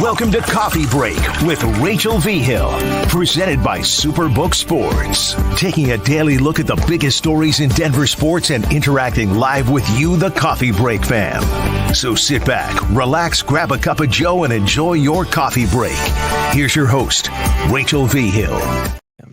Welcome to Coffee Break with Rachel V. Hill, presented by Superbook Sports. Taking a daily look at the biggest stories in Denver sports and interacting live with you, the Coffee Break fam. So sit back, relax, grab a cup of joe, and enjoy your coffee break. Here's your host, Rachel V. Hill.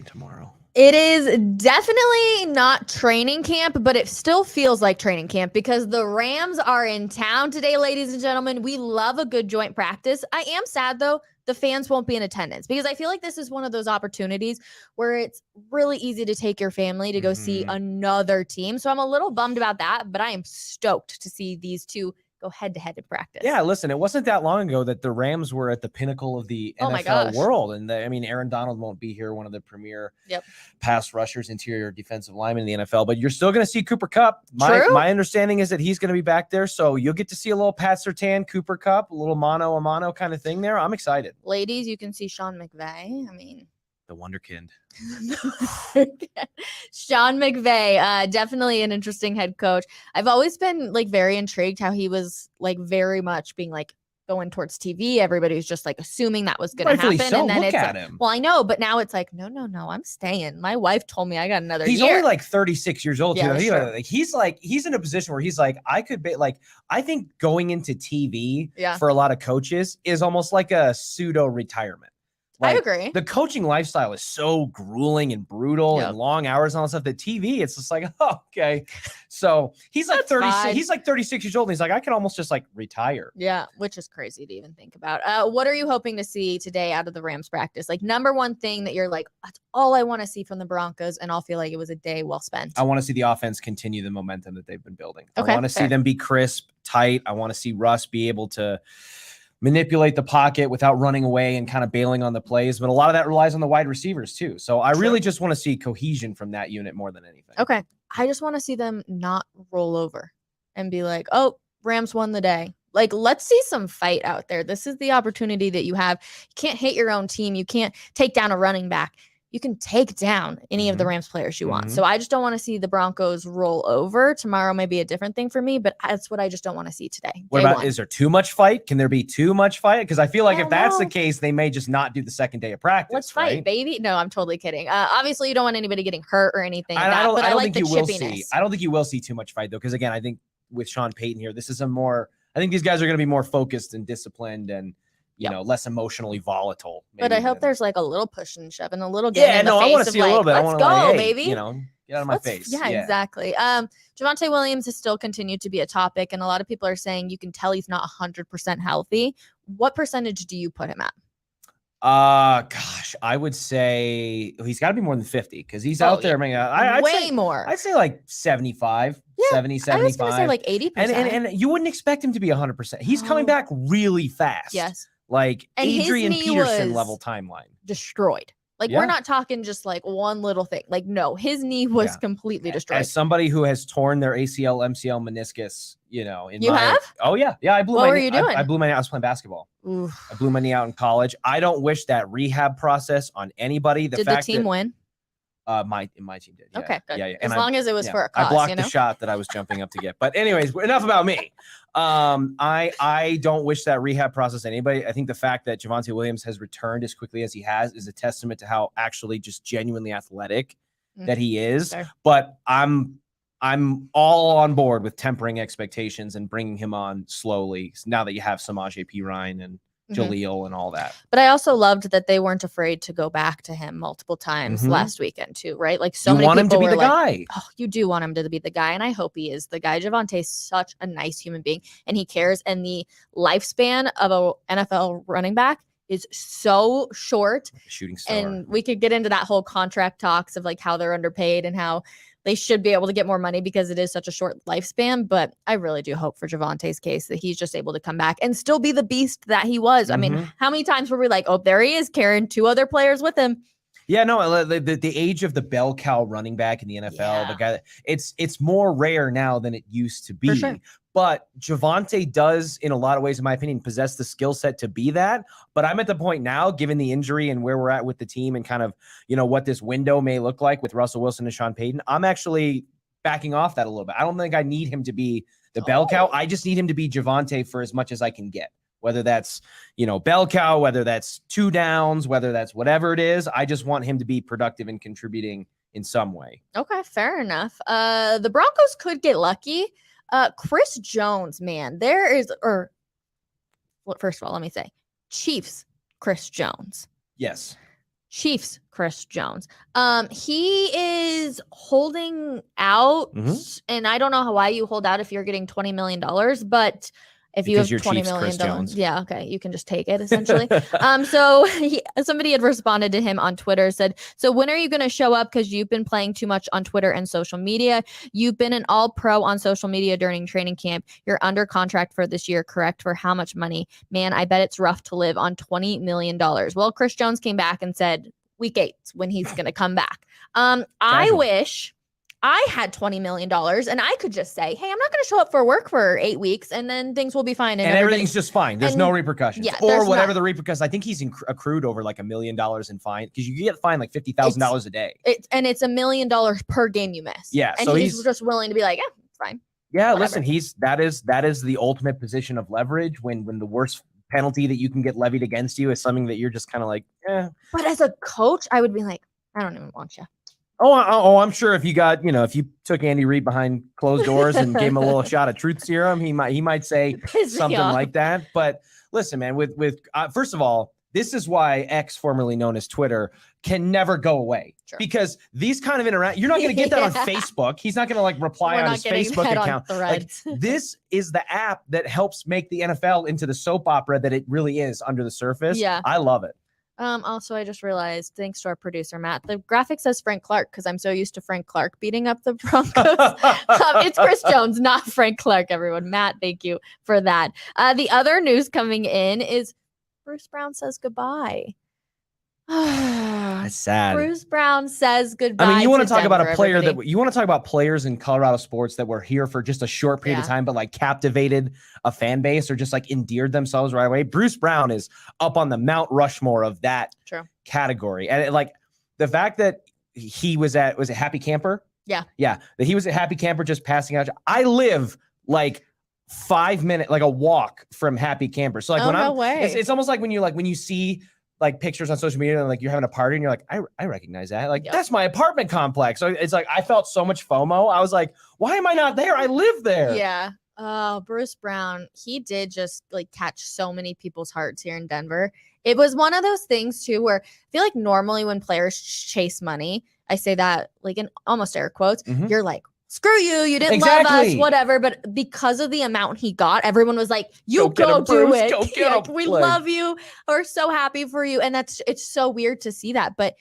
Tomorrow. It is definitely not training camp, but it still feels like training camp because the Rams are in town today, ladies and gentlemen. We love a good joint practice. I am sad, though, the fans won't be in attendance because I feel like this is one of those opportunities where it's really easy to take your family to go see another team. So I'm a little bummed about that, but I am stoked to see these two go head-to-head in practice. Yeah, listen, it wasn't that long ago that the Rams were at the pinnacle of the NFL world. And Aaron Donald won't be here, one of the premier pass rushers, interior defensive linemen in the NFL, but you're still going to see Cooper Kupp. My understanding is that he's going to be back there. So you'll get to see a little Pat Surtain, Cooper Kupp, a little mano-a-mano kind of thing there. I'm excited. Ladies, you can see Sean McVay. The Wonderkind. Sean McVay, definitely an interesting head coach. I've always been very intrigued how he was very much being going towards TV. Everybody was just assuming that was going to happen. So. And then Look at him. Well, I know, but now it's no, I'm staying. My wife told me I got another year. He's only 36 years old. Yeah, he's in a position where he's I could be I think going into TV for a lot of coaches is almost like a pseudo retirement. I agree. The coaching lifestyle is so grueling and brutal and long hours and all that stuff. That TV, it's just okay. So he's 36. He's 36 years old. And he's I can almost just retire. Yeah, which is crazy to even think about. What are you hoping to see today out of the Rams practice? Number one thing that you're that's all I want to see from the Broncos, and I'll feel like it was a day well spent. I want to see the offense continue the momentum that they've been building. Okay, I want to see them be crisp, tight. I want to see Russ be able to manipulate the pocket without running away and kind of bailing on the plays. But a lot of that relies on the wide receivers too. So I really just want to see cohesion from that unit more than anything. Okay. I just want to see them not roll over and be oh, Rams won the day. Let's see some fight out there. This is the opportunity that you have. You can't hate your own team. You can't take down a running back. You can take down any of the Rams players you want. So I just don't want to see the Broncos roll over. Tomorrow may be a different thing for me, but that's what I just don't want to see today. What about, is there too much fight? Can there be too much fight? Because I feel like if that's the case, they may just not do the second day of practice. Let's fight, baby. No, I'm totally kidding. Obviously, you don't want anybody getting hurt or anything. I don't think you will see too much fight, though, because, again, I think with Sean Payton here, this is I think these guys are going to be more focused and disciplined and less emotionally volatile. But I hope there's a little push and shove and a little getting in the face. I want to see a little bit. Let's go, baby. Get out of my face. Yeah, exactly. Javonte Williams has still continued to be a topic, and a lot of people are saying you can tell he's not 100% healthy. What percentage do you put him at? Gosh, I would say he's got to be more than 50 because he's out there. I'd more. I'd say 75, 70, 75. I was going to say 80%. And you wouldn't expect him to be 100%. He's coming back really fast. Yes. And Adrian Peterson level timeline. Destroyed. We're not talking just one little thing. No, his knee was completely destroyed. As somebody who has torn their ACL, MCL, meniscus, have? Oh yeah. I blew my knee. What were you doing? I blew my knee. I was playing basketball. Oof. I blew my knee out in college. I don't wish that rehab process on anybody. Did the team win? My team did. Yeah. Okay, good. Yeah. As long as it was for a cause, I blocked the shot that I was jumping up to get. But anyways, enough about me. I don't wish that rehab process on anybody. I think the fact that Javonte Williams has returned as quickly as he has is a testament to how actually just genuinely athletic that he is. Fair. But I'm all on board with tempering expectations and bringing him on slowly now that you have Samaje Perine and Jaleel and all that. But I also loved that they weren't afraid to go back to him multiple times last weekend too, right? So many people want him to be the guy. Oh, you do want him to be the guy, and I hope he is the guy. Javonte's such a nice human being, and he cares. And the lifespan of an NFL running back is so short. Like a shooting star. And we could get into that whole contract talks of how they're underpaid and how they should be able to get more money because it is such a short lifespan. But I really do hope for Javonte's case that he's just able to come back and still be the beast that he was. I mean, how many times were we oh, there he is carrying two other players with him? Yeah, no, the age of the bell cow running back in the NFL, the guy that it's more rare now than it used to be. For sure. But Javonte does, in a lot of ways, in my opinion, possess the skill set to be that. But I'm at the point now, given the injury and where we're at with the team and kind of, what this window may look like with Russell Wilson and Sean Payton, I'm actually backing off that a little bit. I don't think I need him to be the bell cow. I just need him to be Javonte for as much as I can get. whether that's, bell cow, whether that's 2 downs, whether that's whatever it is. I just want him to be productive and contributing in some way. Okay, fair enough. The Broncos could get lucky. Chris Jones, man, first of all, let me say, Chiefs, Chris Jones. Yes. Chiefs, Chris Jones. He is holding out, and I don't know why you hold out if you're getting $20 million, but if you have $20 million, yeah, okay, you can just take it essentially. So somebody had responded to him on Twitter, said, "So when are you going to show up? Because you've been playing too much on Twitter and social media. You've been an all-pro on social media during training camp. You're under contract for this year, correct? For how much money? Man, I bet it's rough to live on $20 million." Well, Chris Jones came back and said week 8 when he's going to come back. I wish I had $20 million and I could just say, hey, I'm not going to show up for work for 8 weeks and then things will be fine. And everything's just fine. There's no repercussions. Yeah, or whatever the repercussions. I think he's accrued over like $1 million in fine because you get fined like $50,000 a day. And it's $1 million per game you miss. Yeah. And so he's just willing to be like, yeah, it's fine. Yeah. Whatever. Listen, that is the ultimate position of leverage when the worst penalty that you can get levied against you is something that you're just kind of like, eh. But as a coach, I would be like, I don't even want you. Oh, I'm sure if you got, if you took Andy Reid behind closed doors and gave him a little shot of truth serum, he might say something like that. But listen, man, with first of all, this is why X, formerly known as Twitter, can never go away. Sure. Because these kind of interact, you're not going to get that on Facebook. He's not going to like reply on his Facebook account. Like, this is the app that helps make the NFL into the soap opera that it really is under the surface. Yeah, I love it. Also, I just realized, thanks to our producer, Matt, the graphic says Frank Clark because I'm so used to Frank Clark beating up the Broncos. It's Chris Jones, not Frank Clark, everyone. Matt, thank you for that. The other news coming in is Bruce Brown says goodbye. That's sad. Bruce Brown says goodbye. I mean, you want to talk Denver, about a player you want to talk about players in Colorado sports that were here for just a short period of time, but like captivated a fan base or just like endeared themselves right away. Bruce Brown is up on the Mount Rushmore of that category. And like the fact that he was it Happy Camper? Yeah. Yeah. That he was at Happy Camper just passing out. I live like 5 minutes, like a walk from Happy Camper. So like it's almost like when you see like pictures on social media and like you're having a party and you're like, I recognize that. Like, that's my apartment complex. So it's like, I felt so much FOMO. I was like, why am I not there? I live there. Yeah. Bruce Brown, he did just like catch so many people's hearts here in Denver. It was one of those things too, where I feel like normally when players chase money, I say that like in almost air quotes, you're like, screw you, you didn't love us, whatever. But because of the amount he got, everyone was like, you go do it. We love you. We're so happy for you. And it's so weird to see that. But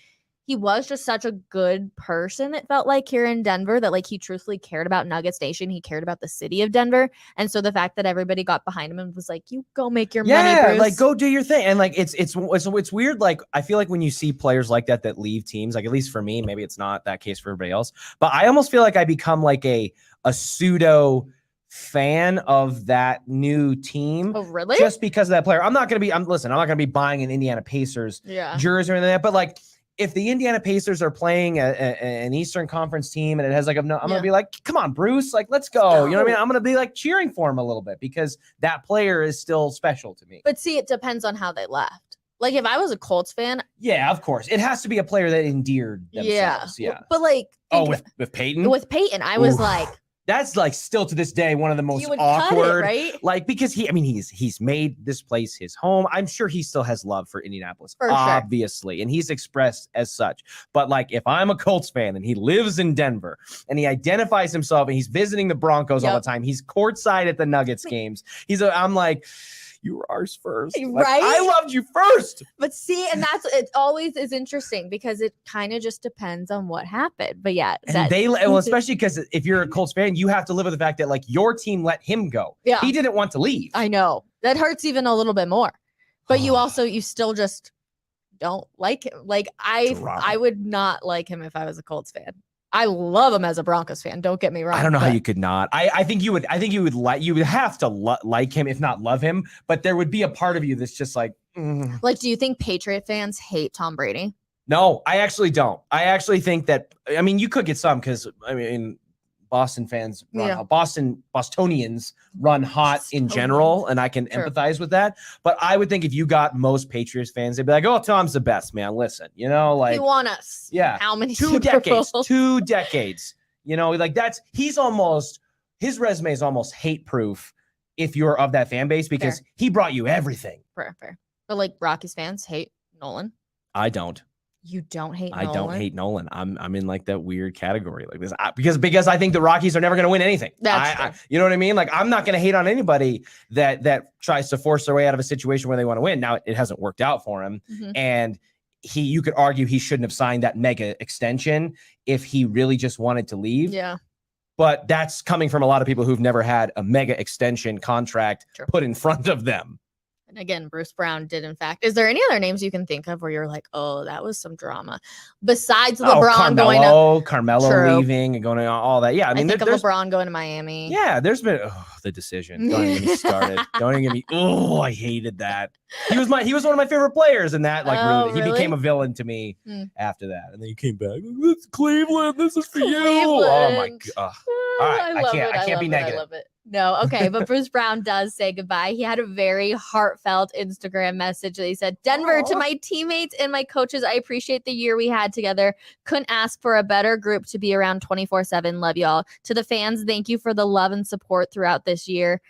he was just such a good person, it felt like, here in Denver, that like he truthfully cared about Nugget Station. He cared about the city of Denver. And so the fact that everybody got behind him and was like, you go make your money, Bruce. Like go do your thing. And like it's weird. Like I feel like when you see players like that leave teams, like at least for me, maybe it's not that case for everybody else, but I almost feel like I become like a pseudo fan of that new team. Oh, really? Just because of that player. I'm not going to be buying an Indiana Pacers jersey or anything like that, but like, if the Indiana Pacers are playing an Eastern Conference team and it has like I'm going to be like, come on, Bruce, like, let's go. You know what I mean? I'm going to be like cheering for him a little bit because that player is still special to me. But see, it depends on how they left. Like if I was a Colts fan. Yeah, of course. It has to be a player that endeared themselves. Yeah. But like. With Peyton? With Peyton, I was like. That's like still to this day one of the most awkward, right? Like because he's made this place his home. I'm sure he still has love for Indianapolis, obviously, and he's expressed as such. But like if I'm a Colts fan and he lives in Denver and he identifies himself and he's visiting the Broncos all the time, he's courtside at the Nuggets games. I'm like, you were ours first. Like, right? I loved you first. But see, and it always is interesting because it kind of just depends on what happened. But yeah. Especially because if you're a Colts fan, you have to live with the fact that like your team let him go. Yeah. He didn't want to leave. I know. That hurts even a little bit more. But you still just don't like him. Like I would not like him if I was a Colts fan. I love him as a Broncos fan. Don't get me wrong. I don't know how you could not. I think you would. I think you would have to like him, if not love him. But there would be a part of you that's just like. Like, do you think Patriot fans hate Tom Brady? No, I actually don't. I actually think that. I mean, you could get some because Boston fans run Yeah. Bostonians run hot in general, and I can empathize with that. But I would think if you got most Patriots fans, they'd be like, "Oh, Tom's the best, man. Listen, you know, like he won us. Yeah, How many 2 Super decades, Bowls? 2 decades. You know, like his resume is almost hate proof if you're of that fan base because he brought you everything. Fair. But like Rockies fans hate Nolan. I don't. You don't hate Nolan? I don't hate Nolan. I'm in like that weird category like this because I think the Rockies are never going to win anything. That's you know what I mean? Like I'm not going to hate on anybody that tries to force their way out of a situation where they want to win. Now it hasn't worked out for him, and you could argue he shouldn't have signed that mega extension if he really just wanted to leave. Yeah. But that's coming from a lot of people who've never had a mega extension contract put in front of them. And again, Bruce Brown did, in fact. Is there any other names you can think of where you're like, oh, that was some drama? Besides LeBron Carmelo leaving and going on all that. Yeah, I mean, think of LeBron going to Miami. Yeah, there's been the decision. Don't even get me started. Don't even get me. Oh, I hated that. He was one of my favorite players in that. Like, he became a villain to me after that, and then he came back. It's Cleveland. This is for you. Oh my god. All right, I can't be negative. I love it. No, okay, but Bruce Brown does say goodbye. He had a very heartfelt Instagram message that he said, "Denver, to my teammates and my coaches, I appreciate the year we had together. Couldn't ask for a better group to be around 24/7. Love y'all. To the fans, thank you for the love and support throughout this year.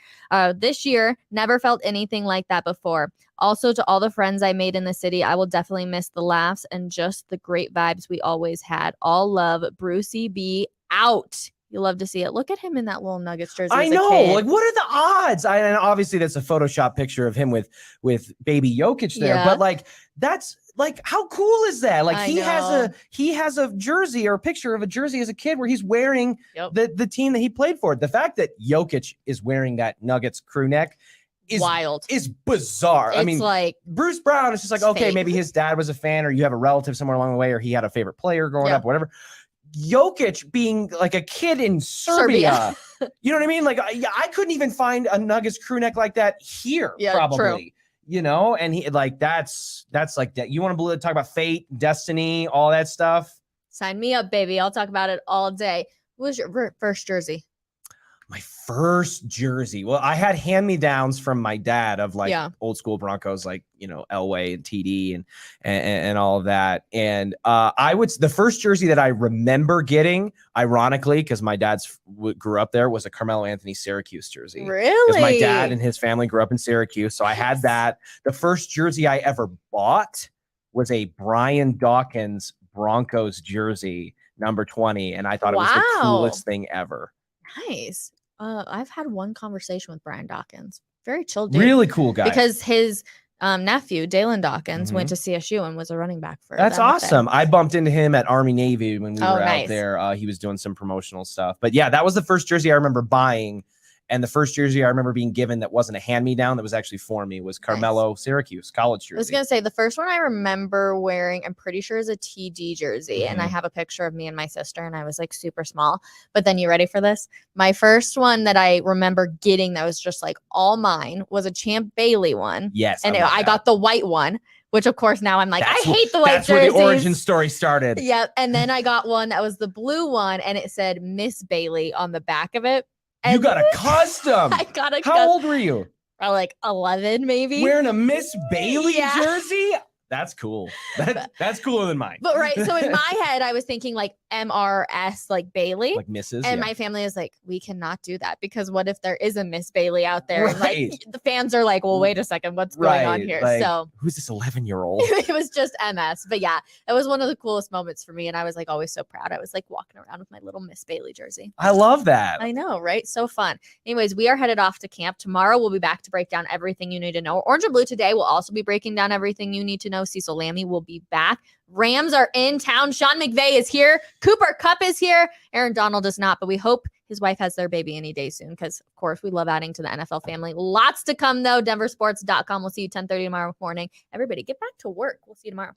This year, never felt anything like that before. Also, to all the friends I made in the city, I will definitely miss the laughs and just the great vibes we always had. All love, Brucey B. out." You love to see it. Look at him in that little Nuggets jersey. I know. Like, what are the odds? And obviously, that's a Photoshop picture of him with baby Jokic there. Yeah. But like, that's like, how cool is that? Like, he has a jersey or a picture of a jersey as a kid where he's wearing the team that he played for. The fact that Jokic is wearing that Nuggets crew neck is wild. Is bizarre. I mean, like Bruce Brown is just like, okay, maybe his dad was a fan, or you have a relative somewhere along the way, or he had a favorite player growing up, whatever. Jokic being like a kid in Serbia. You know what I mean? Like I couldn't even find a Nuggets crew neck like that here, probably. True. You know, and he like that's like that. You want to talk about fate, destiny, all that stuff? Sign me up, baby. I'll talk about it all day. What was your first jersey? My first jersey. Well, I had hand-me-downs from my dad of like old school Broncos, like, you know, Elway and TD and all of that. And the first jersey that I remember getting, ironically, because my dad's grew up there, was a Carmelo Anthony Syracuse jersey. Really? Because my dad and his family grew up in Syracuse. So I had that. The first jersey I ever bought was a Brian Dawkins Broncos jersey, number 20. And I thought it was the coolest thing ever. Nice. I've had one conversation with Brian Dawkins. Very chill dude. Really cool guy. Because his nephew, Dalen Dawkins, went to CSU and was a running back for That's awesome. I bumped into him at Army Navy when we were out there. He was doing some promotional stuff. But yeah, that was the first jersey I remember buying. And the first jersey I remember being given that wasn't a hand-me-down, that was actually for me, was Carmelo Syracuse college jersey. I was going to say, the first one I remember wearing, I'm pretty sure, is a TD jersey. And I have a picture of me and my sister, and I was like super small. But then, you ready for this? My first one that I remember getting that was just like all mine was a Champ Bailey one. Yes. And I got the white one, which of course now I'm like, I hate the white jerseys. That's where the origin story started. Yeah. And then I got one that was the blue one, and it said Miss Bailey on the back of it. And you got a custom. I got a How old were you? Like 11, maybe. Wearing a Miss Bailey jersey? That's cool. That's cooler than mine. But so in my head, I was thinking like MRS, like Bailey. Like Mrs. And my family is like, we cannot do that, because what if there is a Miss Bailey out there? And like the fans are like, well, wait a second, what's going on here? Like, so who's this 11-year-old? It was just MS. But yeah, it was one of the coolest moments for me. And I was like always so proud. I was like walking around with my little Miss Bailey jersey. I love that. I know, right? So fun. Anyways, we are headed off to camp. Tomorrow we'll be back to break down everything you need to know. Orange and Blue today will also be breaking down everything you need to know. Cecil Lammy will be back. Rams are in town. Sean McVay is here. Cooper Kupp is here. Aaron Donald is not, but we hope his wife has their baby any day soon, because of course we love adding to the NFL family. Lots to come though. denversports.com. We'll see you 10:30 tomorrow morning. Everybody get back to work. We'll see you tomorrow.